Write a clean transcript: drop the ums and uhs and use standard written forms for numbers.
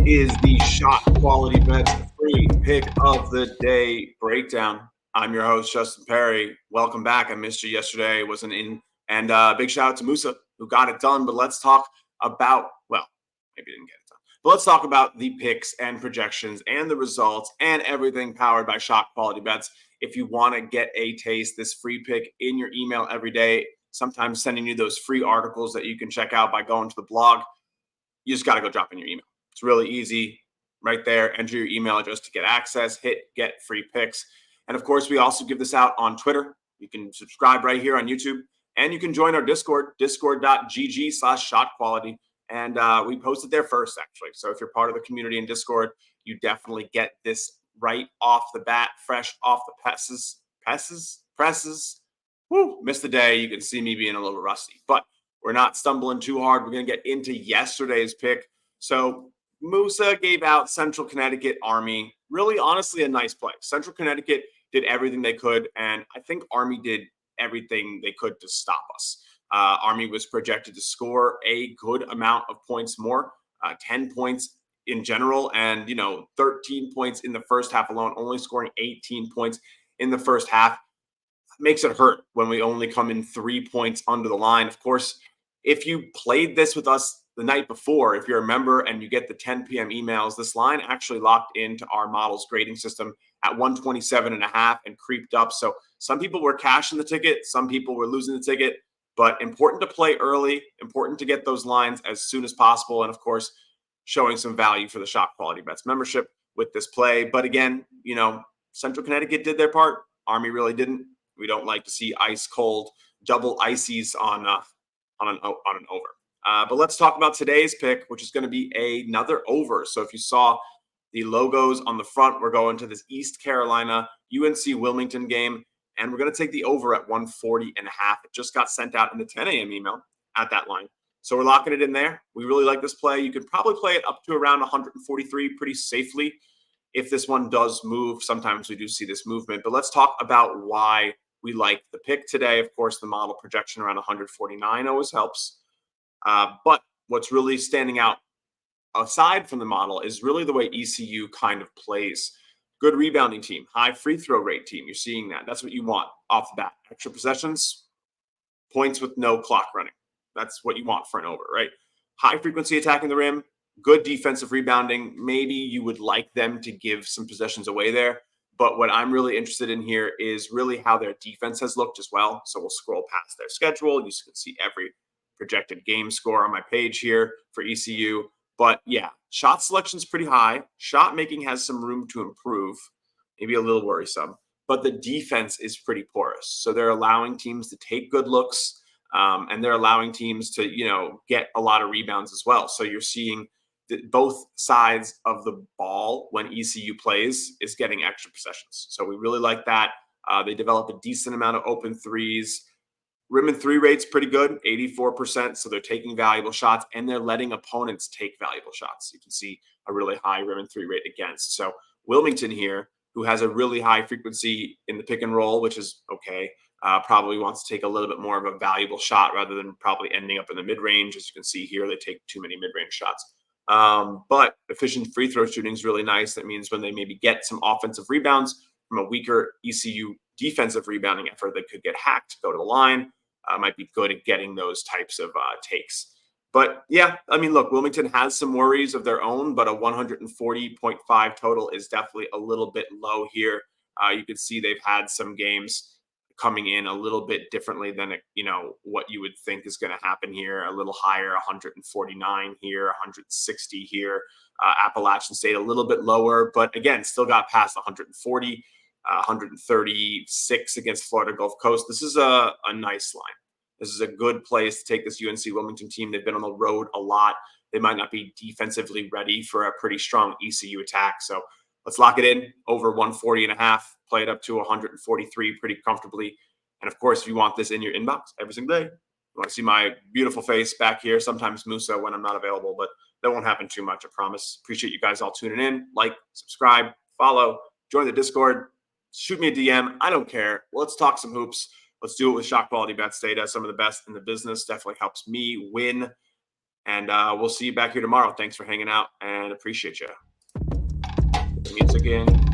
is the Shot Quality Bets free pick of the day breakdown. I'm your host, Justin Perri. Welcome back. I missed you yesterday. Wasn't in. And big shout out to Musa, who got it done. But let's talk about, well, maybe didn't get it done. But let's talk about the picks and projections and the results and everything powered by Shot Quality Bets. If you want to get a taste, this free pick in your email every day, sometimes sending you those free articles that you can check out by going to the blog, you just got to go drop in your email. It's really easy right there. Enter your email address to get access, hit get free picks. And of course, we also give this out on Twitter. You can subscribe right here on YouTube, and you can join our Discord, discord.gg/shotquality. And we post it there first, actually. So if you're part of the community in Discord, you definitely get this right off the bat, fresh off the presses. Woo, missed the day. You can see me being a little rusty, but we're not stumbling too hard. We're going to get into yesterday's pick. So Musa gave out Central Connecticut Army. Really, honestly, a nice play. Central Connecticut did everything they could, and I think Army did everything they could to stop us. Army was projected to score a good amount of points more, 10 points in general, and 13 points in the first half alone, only scoring 18 points in the first half. Makes it hurt when we only come in 3 points under the line. Of course, if you played this with us the night before, if you're a member and you get the 10 p.m. emails, this line actually locked into our model's grading system at 127.5 and creeped up. So some people were cashing the ticket, some people were losing the ticket, but important to play early, important to get those lines as soon as possible. And of course, showing some value for the Shot Quality Bets membership with this play. But again, Central Connecticut did their part. Army really didn't. We don't like to see ice cold double ices on an over. But let's talk about today's pick, which is going to be another over. So if you saw the logos on the front, we're going to this East Carolina UNC Wilmington game, and we're going to take the over at 140.5. It just got sent out in the 10 a.m. email at that line. So we're locking it in there. We really like this play. You could probably play it up to around 143 pretty safely. If this one does move, sometimes we do see this movement. But let's talk about why we like the pick today. Of course, the model projection around 149 always helps. But what's really standing out aside from the model is really the way ECU kind of plays. Good rebounding team, high free throw rate team. You're seeing that. That's what you want off the bat. Extra possessions, points with no clock running. That's what you want for an over, right? High frequency attacking the rim, good defensive rebounding. Maybe you would like them to give some possessions away there. But what I'm really interested in here is really how their defense has looked as well. So we'll scroll past their schedule. You can see every projected game score on my page here for ECU. But yeah, shot selection is pretty high. Shot making has some room to improve, maybe a little worrisome. But the defense is pretty porous. So they're allowing teams to take good looks, and they're allowing teams to, get a lot of rebounds as well. So you're seeing both sides of the ball when ECU plays is getting extra possessions. So we really like that. They develop a decent amount of open threes. Rim and three rate's pretty good, 84%. So they're taking valuable shots and they're letting opponents take valuable shots. You can see a really high rim and three rate against. So Wilmington here, who has a really high frequency in the pick and roll, which is okay, probably wants to take a little bit more of a valuable shot rather than probably ending up in the mid-range. As you can see here, they take too many mid-range shots. But efficient free throw shooting is really nice. That means when they maybe get some offensive rebounds from a weaker ECU defensive rebounding effort that could get hacked, go to the line, might be good at getting those types of takes. But yeah, I mean, look, Wilmington has some worries of their own, but a 140.5 total is definitely a little bit low here. You can see they've had some games coming in a little bit differently than what you would think is going to happen here. A little higher, 149 here, 160 here. Appalachian State a little bit lower, but again, still got past 140, 136 against Florida Gulf Coast. This is a nice line. This is a good place to take this UNC Wilmington team. They've been on the road a lot. They might not be defensively ready for a pretty strong ECU attack. So let's lock it in over 140.5, play it up to 143 pretty comfortably. And of course, if you want this in your inbox every single day, you want to see my beautiful face back here, sometimes Musa when I'm not available, but that won't happen too much, I promise. Appreciate you guys all tuning in. Like, subscribe, follow, join the Discord, shoot me a DM. I don't care. Let's talk some hoops. Let's do it with Shot Quality Bets data. Some of the best in the business. Definitely helps me win And we'll see you back here tomorrow. Thanks for hanging out and appreciate you. The music in.